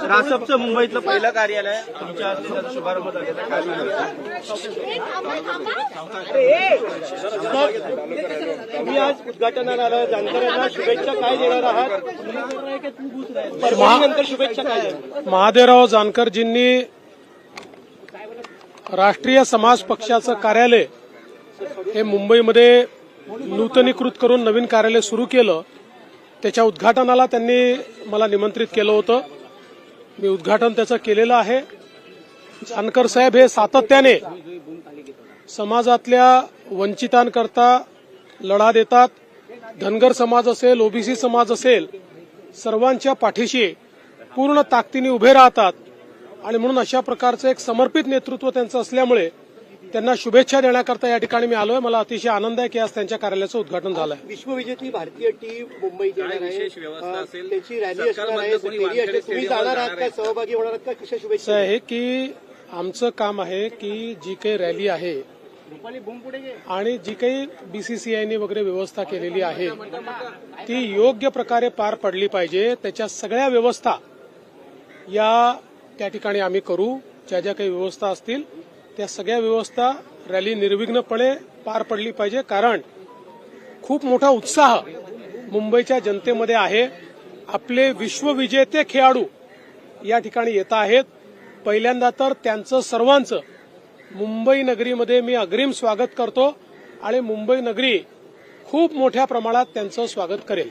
रासपचं मुंबईतलं पहिलं कार्यालय तुमच्या हस्ते त्याचा शुभारंभ झालेला आहे. काय सांगाल? तुम्ही आज उद्घाटनाला आला, जानकर यांना शुभेच्छा काय देणार आहात? परभणीनंतर शुभेच्छा काय देणार? महादेवराव जानकरजींनी राष्ट्रीय समाज पक्षाचं कार्यालय हे मुंबईमध्ये नूतनीकृत करून नवीन कार्यालय सुरू केलं. त्याच्या उद्घाटनाला त्यांनी मला निमंत्रित केलं होतं. मी उद्घाटन त्याचं केलेलं आहे. जानकर साहेब हे सातत्याने समाजातल्या वंचितांकरता लढा देतात. धनगर समाज असेल, ओबीसी समाज असेल, सर्वांच्या पाठीशी पूर्ण ताकदीने उभे राहतात आणि म्हणून अशा प्रकारचं एक समर्पित नेतृत्व त्यांचं असल्यामुळे त्यांना शुभेच्छा देण्याकरता या ठिकाणी मी आलोय. मला अतिशय आनंद आहे की आज त्यांच्या कार्यालयाचं उद्घाटन झालं आहे. विश्वविजेती भारतीय टीम मुंबईत येणार आहे, त्याची रॅली असणार आहे, तुम्ही जाणार आहात का, सहभागी होणार आहात का, कशा शुभेच्छा आहे की आमचं काम आहे की जी काही रॅली आहे आणि जी काही बीसीसीआयने वगैरे व्यवस्था केलेली आहे ती योग्य प्रकारे पार पडली पाहिजे. त्याच्या सगळ्या व्यवस्था त्या ठिकाणी आम्ही करू. ज्या ज्या काही व्यवस्था असतील त्या सगळ्या व्यवस्था रॅली निर्विघ्नपणे पार पडली पाहिजे. कारण खूप मोठा उत्साह मुंबईच्या जनतेमध्ये आहे. आपले विश्वविजेते खेळाडू या ठिकाणी येत आहेत. पहिल्यांदा तर त्यांचं सर्वांचं मुंबई नगरीमध्ये मी अग्रिम स्वागत करतो आणि मुंबई नगरी खूप मोठ्या प्रमाणात त्यांचं स्वागत करेल.